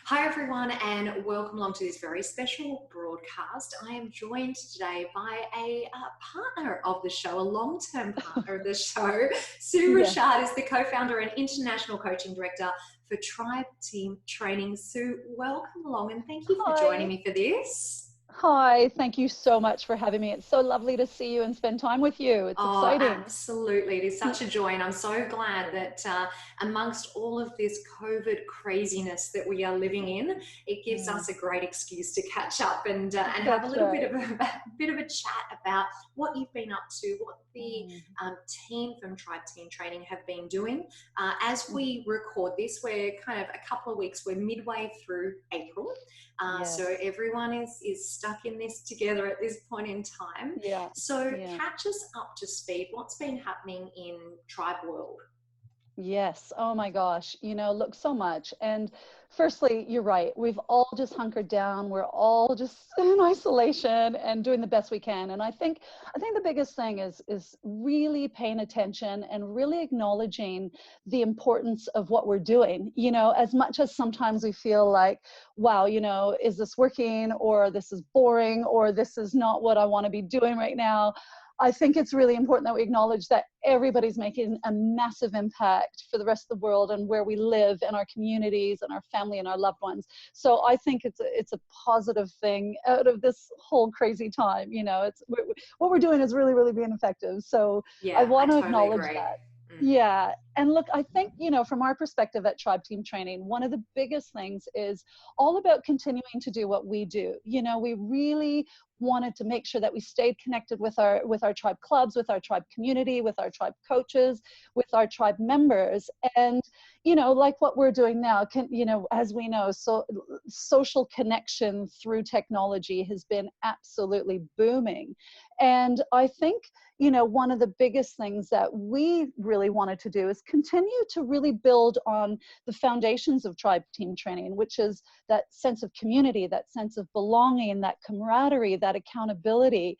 Hi, everyone, and welcome along to this very special broadcast. I am joined today by a partner of the show, a long term partner of the show. Sue Yeah. Rashad is the co founder and international coaching director for Tribe Team Training. Sue, welcome along, and thank you for joining Hi. me for this. Hi. Thank you so much for having me. It's so lovely to see you and spend time with you. It's Oh, exciting. absolutely. It is such a joy. And I'm so glad that amongst all of this COVID craziness that we are living in, it gives Mm, us a great excuse to catch up and have a that's little bit right. of a bit of a chat about what you've been up to, what the Mm, team from Tribe Team Training have been doing. As mm, we record this, we're kind of a couple of weeks, we're midway through April. So yes. everyone is stuck in this together at this point in time. Yeah. So Yeah. catch us up to speed. What's been happening in Tribe World? Yes. Oh my gosh. Look, so much. And firstly, you're right. We've all just hunkered down. We're all just in isolation and doing the best we can. And I think the biggest thing is really paying attention and really acknowledging the importance of what we're doing. As much as sometimes we feel like, wow, is this working, or this is boring, or this is not what I want to be doing right now. I think it's really important that we acknowledge that everybody's making a massive impact for the rest of the world and where we live and our communities and our family and our loved ones. So I think it's a positive thing out of this whole crazy time. What we're doing is really, really being effective. So I Yeah, I want to totally acknowledge agree. that. Mm. Yeah. And look, I think, from our perspective at Tribe Team Training, one of the biggest things is all about continuing to do what we do. We really wanted to make sure that we stayed connected with our tribe clubs, with our tribe community, with our tribe coaches, with our tribe members. And like what we're doing now, as we know, so social connection through technology has been absolutely booming. And I think one of the biggest things that we really wanted to do is continue to really build on the foundations of Tribe Team Training, which is that sense of community, that sense of belonging, that camaraderie, that accountability,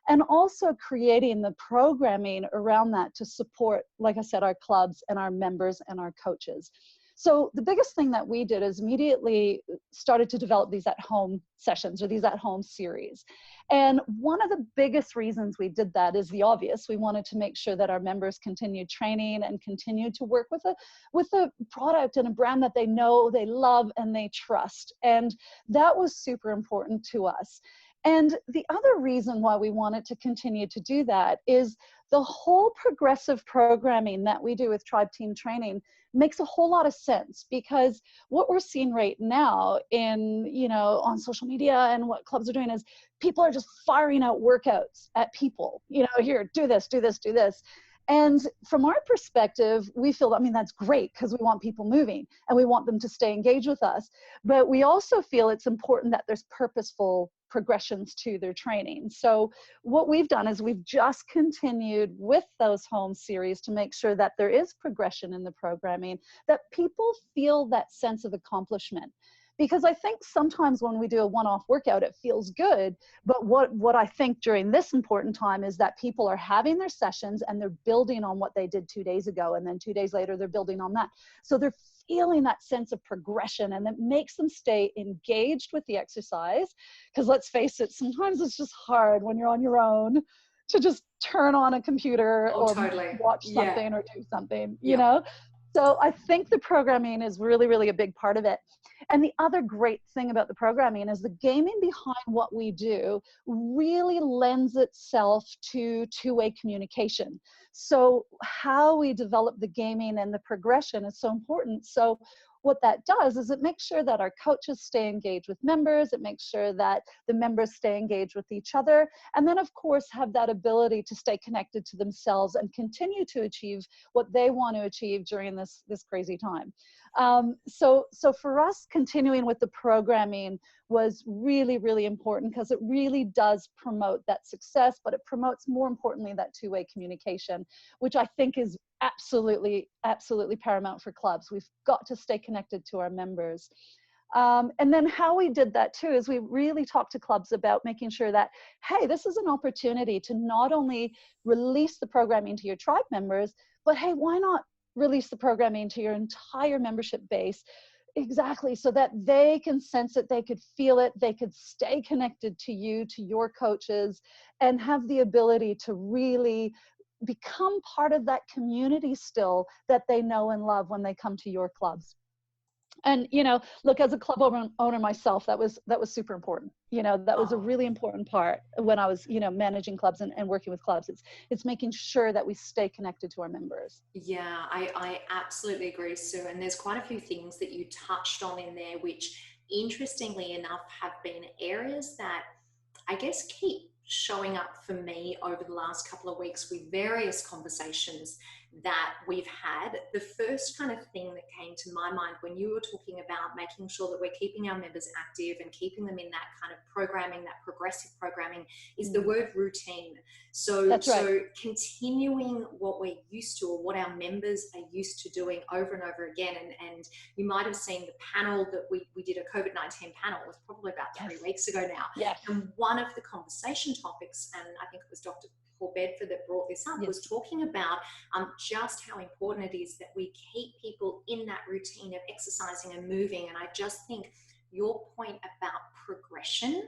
and also creating the programming around that to support, like I said, our clubs and our members and our coaches. So the biggest thing that we did is immediately started to develop these at-home sessions or these at-home series. And one of the biggest reasons we did that is the obvious. We wanted to make sure that our members continued training and continued to work with a product and a brand that they know, they love, and they trust. And that was super important to us. And the other reason why we wanted to continue to do that is the whole progressive programming that we do with Tribe Team Training makes a whole lot of sense, because what we're seeing right now on social media and what clubs are doing is people are just firing out workouts at people. Here, do this, do this, do this. And from our perspective, we feel, that's great, because we want people moving and we want them to stay engaged with us. But we also feel it's important that there's purposeful progressions to their training. So what we've done is we've just continued with those home series to make sure that there is progression in the programming, that people feel that sense of accomplishment. Because I think sometimes when we do a one-off workout, it feels good. But what I think during this important time is that people are having their sessions and they're building on what they did 2 days ago. And then 2 days later, they're building on that. So they're feeling that sense of progression, and that makes them stay engaged with the exercise. Because let's face it, sometimes it's just hard when you're on your own to just turn on a computer Oh, or totally. watch Yeah. something or do something, Yep. So I think the programming is really, really a big part of it. And the other great thing about the programming is the gaming behind what we do really lends itself to two-way communication. So how we develop the gaming and the progression is so important. So what that does is it makes sure that our coaches stay engaged with members. It makes sure that the members stay engaged with each other. And then, of course, have that ability to stay connected to themselves and continue to achieve what they want to achieve during this crazy time. So for us, continuing with the programming was really, really important, because it really does promote that success, but it promotes, more importantly, that two-way communication, which I think is absolutely, absolutely paramount for clubs. We've got to stay connected to our members. And then how we did that too is we really talked to clubs about making sure that, hey, this is an opportunity to not only release the programming to your tribe members, but hey, why not release the programming to your entire membership base, Exactly. So that they can sense it, they could feel it, they could stay connected to you, to your coaches, and have the ability to really become part of that community still that they know and love when they come to your clubs. And look, as a club owner myself, that was super important. That was a Oh. really important part when I was managing clubs and working with clubs. It's making sure that we stay connected to our members. Yeah, I absolutely agree, Sue. And there's quite a few things that you touched on in there, which interestingly enough have been areas that I guess keep showing up for me over the last couple of weeks with various conversations that we've had. The first kind of thing that came to my mind when you were talking about making sure that we're keeping our members active and keeping them in that kind of programming, that progressive programming, is the word routine. So, That's right. so continuing what we're used to, or what our members are used to doing over and over again. And you might have seen the panel that we did, a COVID-19 panel. It was probably about 3 weeks ago now. Yes. And one of the conversation topics, and I think it was Dr. Paul Bedford that brought this up, was talking about just how important it is that we keep people in that routine of exercising and moving. And I just think your point about progression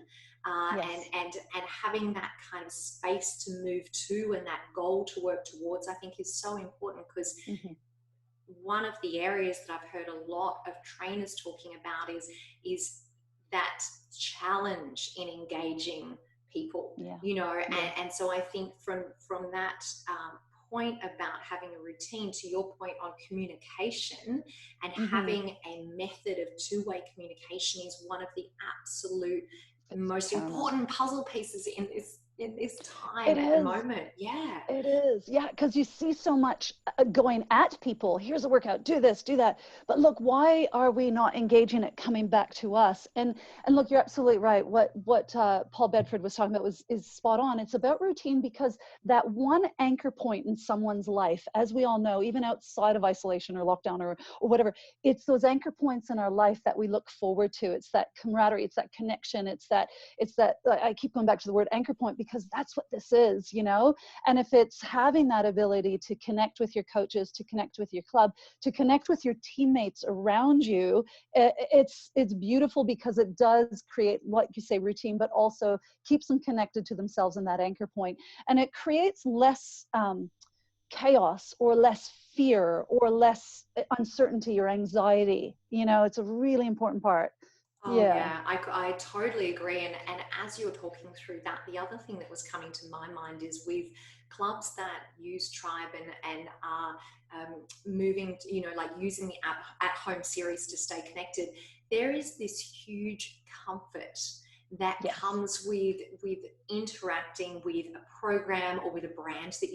and having that kind of space to move to and that goal to work towards, I think is so important, because one of the areas that I've heard a lot of trainers talking about is that challenge in engaging people, and so I think from that point about having a routine, to your point on communication and having a method of two-way communication, is one of the absolute most important puzzle pieces in this time at the moment. It is. Yeah. Because you see so much going at people. Here's a workout, do this, do that. But look, why are we not engaging it coming back to us? And look, you're absolutely right. What Paul Bedford was talking about is spot on. It's about routine, because that one anchor point in someone's life, as we all know, even outside of isolation or lockdown or whatever, it's those anchor points in our life that we look forward to. It's that camaraderie, it's that connection, it's that I keep going back to the word anchor point, because that's what this is, and if it's having that ability to connect with your coaches, to connect with your club, to connect with your teammates around you, it's beautiful, because it does create, like you say, routine, but also keeps them connected to themselves in that anchor point. And it creates less chaos or less fear or less uncertainty or anxiety. It's a really important part. Oh yeah, I totally agree. And as you're talking through that, the other thing that was coming to my mind is with clubs that use Tribe and are moving, like using the at-home series to stay connected, there is this huge comfort that comes with interacting with a program or with a brand that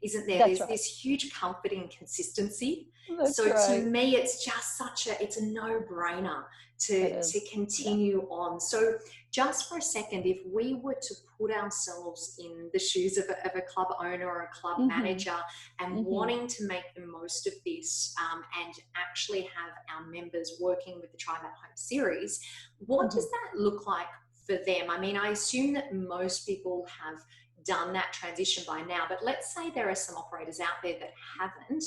isn't there? There's this huge comfort in consistency. To me, it's just it's a no-brainer to continue on. So just for a second, if we were to put ourselves in the shoes of a club owner or a club manager and wanting to make the most of this and actually have our members working with the Tribe at Home series, what does that look like for them? I mean, I assume that most people have done that transition by now, but let's say there are some operators out there that haven't.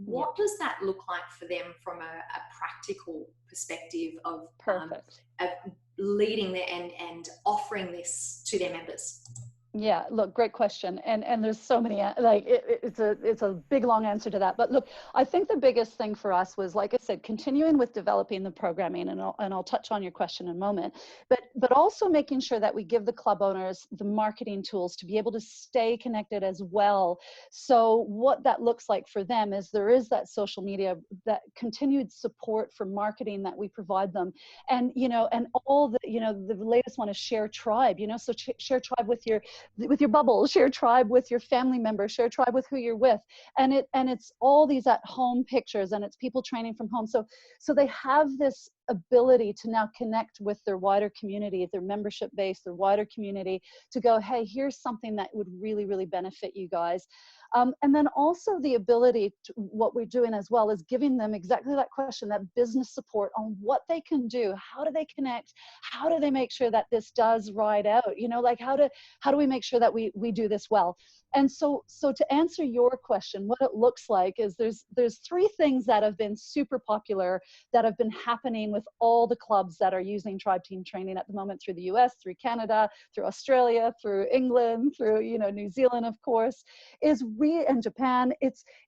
What does that look like for them from a practical perspective of leading there and offering this to their members? Yeah, look, great question. And there's so many, like it's a big, long answer to that. But look, I think the biggest thing for us was, like I said, continuing with developing the programming, and I'll touch on your question in a moment, but also making sure that we give the club owners the marketing tools to be able to stay connected as well. So what that looks like for them is there is that social media, that continued support for marketing that we provide them. And, and all the latest one is Share Tribe, so Share Tribe with your bubble, share Tribe with your family members, share Tribe with who you're with. And it's all these at home pictures, and it's people training from home. So they have this ability to now connect with their wider community, their membership base, their wider community, to go, hey, here's something that would really, really benefit you guys. And then also the ability to, what we're doing as well is giving them exactly that question, that business support on what they can do. How do they connect? How do they make sure that this does ride out? You know, like how do we make sure that we do this well? And so to answer your question, what it looks like is there's three things that have been super popular that have been happening with all the clubs that are using Tribe Team Training at the moment, through the US, through Canada, through Australia, through England, through, you know, New Zealand, of course, and Japan.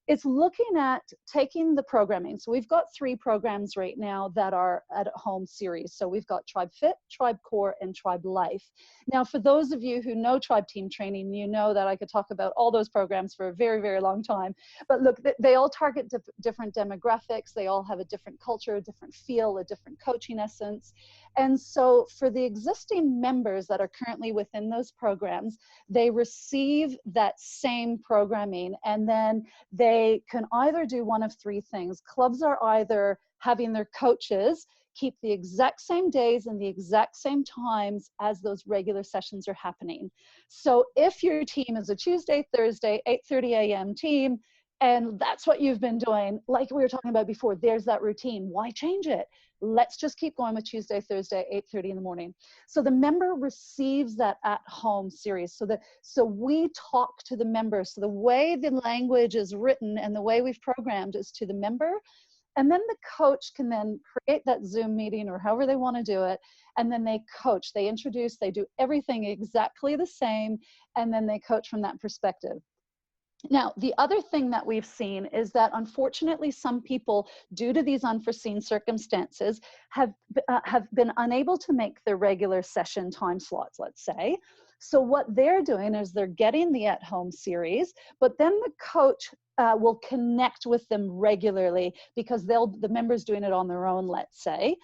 It's looking at taking the programming. So we've got 3 programs right now that are at home series. So we've got Tribe Fit, Tribe Core, and Tribe Life. Now, for those of you who know Tribe Team Training, you know that I could talk about all those programs for a very, very long time. But look, they all target different demographics. They all have a different culture, a different feel, a different coaching essence. And so for the existing members that are currently within those programs, they receive that same programming, and then they can either do one of 3 things. Clubs are either having their coaches keep the exact same days and the exact same times as those regular sessions are happening. So if your team is a Tuesday, Thursday, 8:30 a.m. team, and that's what you've been doing, like we were talking about before, there's that routine. Why change it? Let's just keep going with Tuesday, Thursday, 8:30 in the morning. So the member receives that at-home series. So we talk to the member. So the way the language is written and the way we've programmed is to the member. And then the coach can then create that Zoom meeting or however they want to do it. And then they coach, they introduce, they do everything exactly the same. And then they coach from that perspective. Now, the other thing that we've seen is that unfortunately some people, due to these unforeseen circumstances, have been unable to make their regular session time slots, let's say. So what they're doing is they're getting the at-home series, but then the coach will connect with them regularly because the member's doing it on their own, let's say.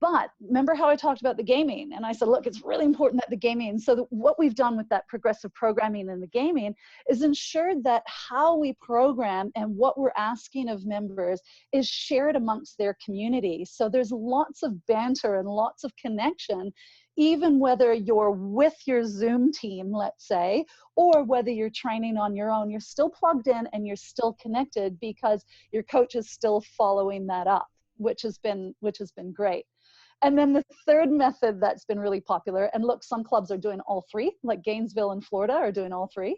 But remember how I talked about the gaming? And I said, look, it's really important that the gaming, so what we've done with that progressive programming and the gaming is ensured that how we program and what we're asking of members is shared amongst their community. So there's lots of banter and lots of connection, even whether you're with your Zoom team, let's say, or whether you're training on your own, you're still plugged in and you're still connected because your coach is still following that up, which has been great. And then the third method that's been really popular, and look, some clubs are doing all 3, like Gainesville in Florida are doing all 3.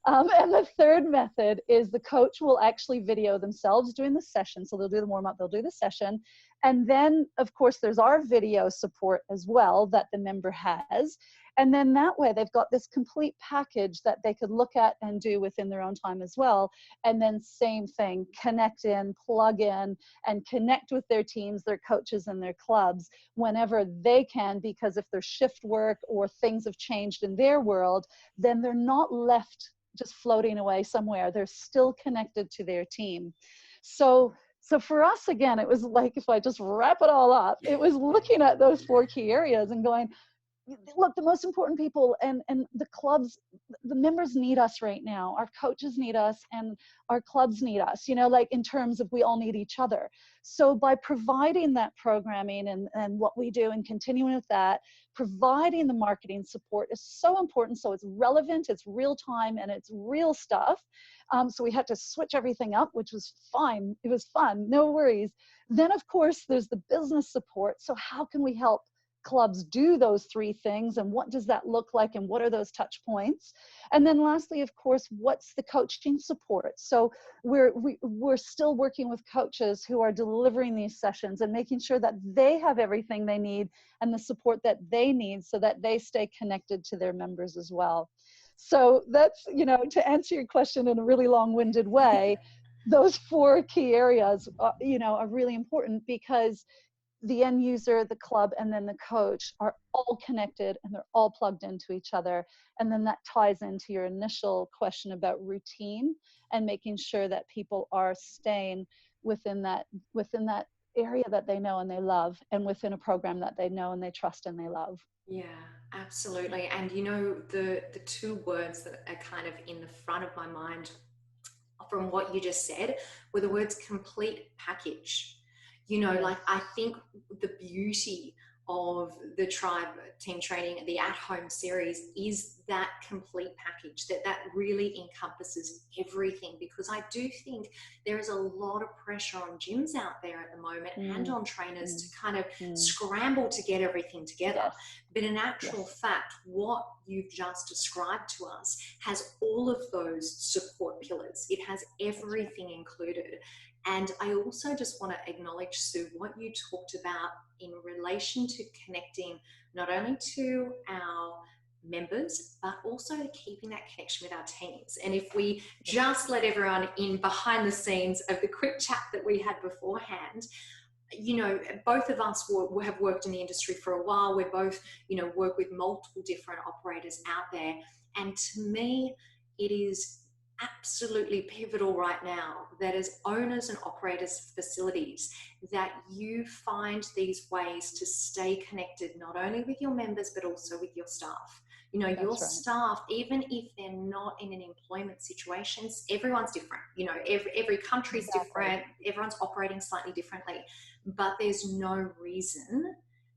And the third method is the coach will actually video themselves doing the session. So they'll do the warm up, they'll do the session. And then, of course, there's our video support as well that the member has. And then that way they've got this complete package that they could look at and do within their own time as well. And then same thing, connect in, plug in, and connect with their teams, their coaches, and their clubs whenever they can, because if there's shift work or things have changed in their world, then they're not left just floating away somewhere. They're still connected to their team. So for us, again, it was like, if I just wrap it all up, it was looking at those 4 key areas and going, look, the most important people and the clubs, the members need us right now. Our coaches need us and our clubs need us, you know, like in terms of we all need each other. So by providing that programming and what we do and continuing with that, providing the marketing support is so important. So it's relevant, it's real time, and it's real stuff. So we had to switch everything up, which was fine. It was fun, no worries. Then, of course, there's the business support. So how can we help clubs do those 3 things, and what does that look like, and what are those touch points? And then lastly, of course, what's the coaching support? So we're still working with coaches who are delivering these sessions and making sure that they have everything they need and the support that they need so that they stay connected to their members as well. So that's, you know, to answer your question in a really long-winded way, those 4 key areas, you know, are really important because the end user, the club, and then the coach are all connected and they're all plugged into each other. And then that ties into your initial question about routine and making sure that people are staying within that area that they know and they love, and within a program that they know and they trust and they love. Yeah, absolutely. And you know, the 2 words that are kind of in the front of my mind from what you just said were the words complete package. You know, Yes. like I think the beauty of the tribe team training, the at-home series, is that complete package that really encompasses everything, because I do think there is a lot of pressure on gyms out there at the moment and Mm, on trainers mm, to kind of mm. scramble to get everything together. Yes. But in actual Yes. fact, what you've just described to us has all of those support pillars. It has That's right. everything included. And I also just want to acknowledge, Sue, what you talked about in relation to connecting not only to our members, but also to keeping that connection with our teams. And if we Yes. just let everyone in behind the scenes of the quick chat that we had beforehand, you know, both of us have worked in the industry for a while. We're both, you know, work with multiple different operators out there. And to me, it is absolutely pivotal right now that as owners and operators of facilities, that you find these ways to stay connected, not only with your members, but also with your staff. You know, your That's right. staff, even if they're not in an employment situation, everyone's different. You know, every country's Exactly. different, everyone's operating slightly differently, but there's no reason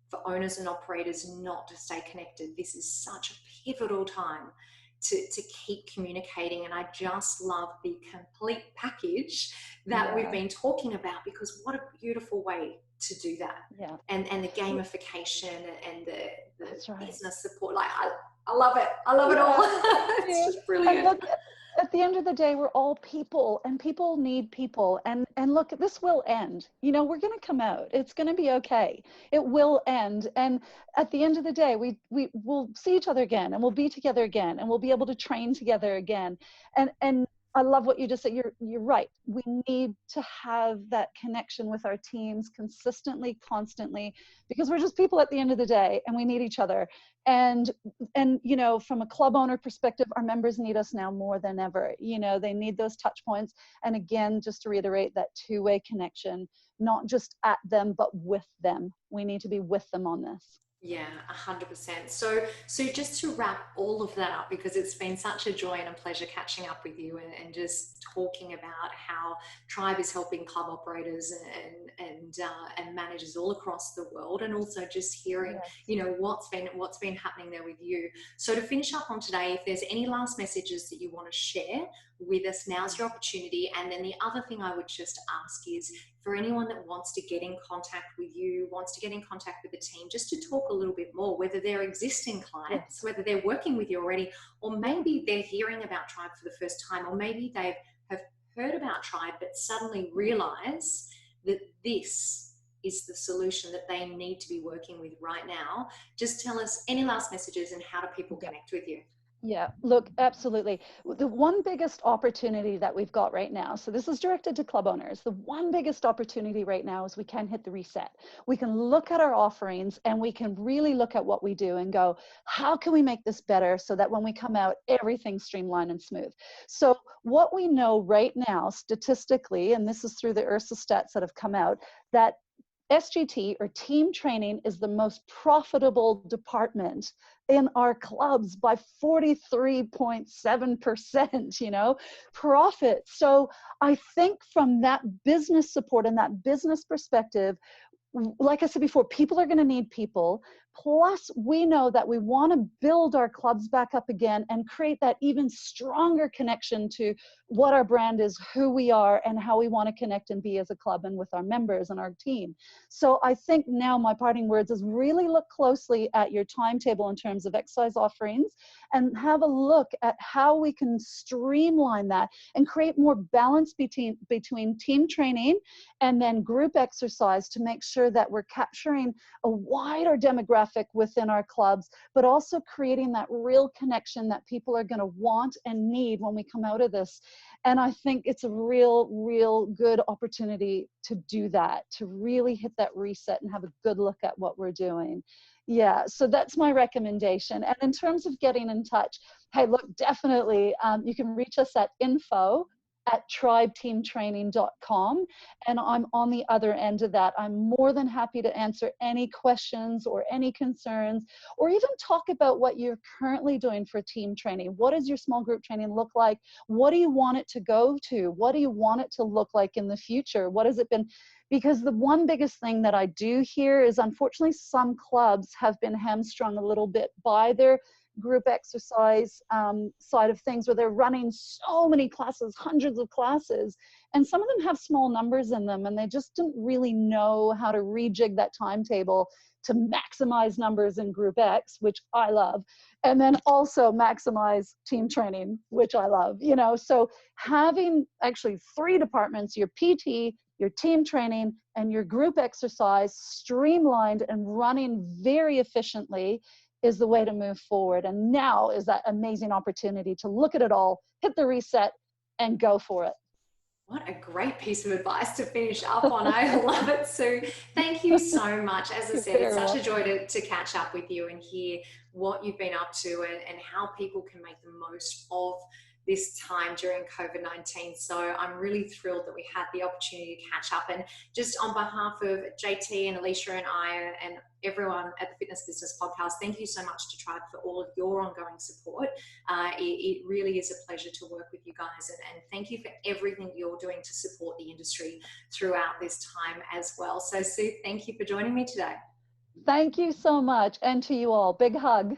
for owners and operators not to stay connected. This is such a pivotal time to keep communicating. And I just love the complete package that we've Yeah. been talking about, because what a beautiful way to do that. Yeah. And the gamification and the That's right. business support. Like I love it. I love it all. Yeah. It's Yeah. just And brilliant. look, at the end of the day, we're all people, and people need people. And look, this will end. You know, we're going to come out. It's going to be okay. It will end. And at the end of the day, we will see each other again, and we'll be together again, and we'll be able to train together again. And I love what you just said. You're right. We need to have that connection with our teams consistently, constantly, because we're just people at the end of the day, and we need each other. And you know, from a club owner perspective, our members need us now more than ever. You know, they need those touch points. And again, just to reiterate, that two-way connection, not just at them but with them. We need to be with them on this. Yeah, 100%. So just to wrap all of that up, because it's been such a joy and a pleasure catching up with you, and just talking about how Tribe is helping club operators and managers all across the world, and also just hearing, Yes. you know, what's been happening there with you. So to finish up on today, if there's any last messages that you want to share with us, now's your opportunity. And then the other thing I would just ask is, for anyone that wants to get in contact with you, wants to get in contact with the team, just to talk a little bit more, whether they're existing clients, Yes. whether they're working with you already, or Yeah. maybe they're hearing about Tribe for the first time, or maybe they have heard about Tribe but suddenly realize that this is the solution that they need to be working with right now. Just tell us any last messages and how do people Yeah. connect with you? Yeah, look, absolutely. The one biggest opportunity that we've got right now, so this is directed to club owners, the one biggest opportunity right now is we can hit the reset. We can look at our offerings, and we can really look at what we do and go, how can we make this better so that when we come out, everything's streamlined and smooth? So what we know right now statistically, and this is through the IHRSA stats that have come out, that SGT, or team training, is the most profitable department in our clubs by 43.7%, you know, profit. So I think from that business support and that business perspective, like I said before, people are going to need people. Plus, we know that we want to build our clubs back up again and create that even stronger connection to what our brand is, who we are, and how we want to connect and be as a club and with our members and our team. So I think now my parting words is really look closely at your timetable in terms of exercise offerings, and have a look at how we can streamline that and create more balance between team training and then group exercise, to make sure that we're capturing a wider demographic within our clubs, but also creating that real connection that people are going to want and need when we come out of this. And I think it's a real good opportunity to do that, to really hit that reset and have a good look at what we're doing. Yeah, so that's my recommendation. And in terms of getting in touch, hey, look, definitely, you can reach us at info at tribeteamtraining.com. And I'm on the other end of that. I'm more than happy to answer any questions or any concerns, or even talk about what you're currently doing for team training. What does your small group training look like? What do you want it to go to? What do you want it to look like in the future? What has it been? Because the one biggest thing that I do hear is, unfortunately, some clubs have been hamstrung a little bit by their group exercise side of things, where they're running so many classes, hundreds of classes, and some of them have small numbers in them, and they just didn't really know how to rejig that timetable to maximize numbers in group X, which I love, and then also maximize team training, which I love, you know. So having actually 3 departments, your PT, your team training, and your group exercise, streamlined and running very efficiently, is the way to move forward. And now is that amazing opportunity to look at it all, hit the reset, and go for it. What a great piece of advice to finish up on. I love it, Sue. Thank you so much. As I said, it's such a joy to catch up with you and hear what you've been up to, and how people can make the most of this time during COVID-19. So I'm really thrilled that we had the opportunity to catch up. And just on behalf of JT and Alicia and I and everyone at the Fitness Business Podcast, thank you so much to Tribe for all of your ongoing support. It really is a pleasure to work with you guys. And thank you for everything you're doing to support the industry throughout this time as well. So Sue, thank you for joining me today. Thank you so much. And to you all, big hug.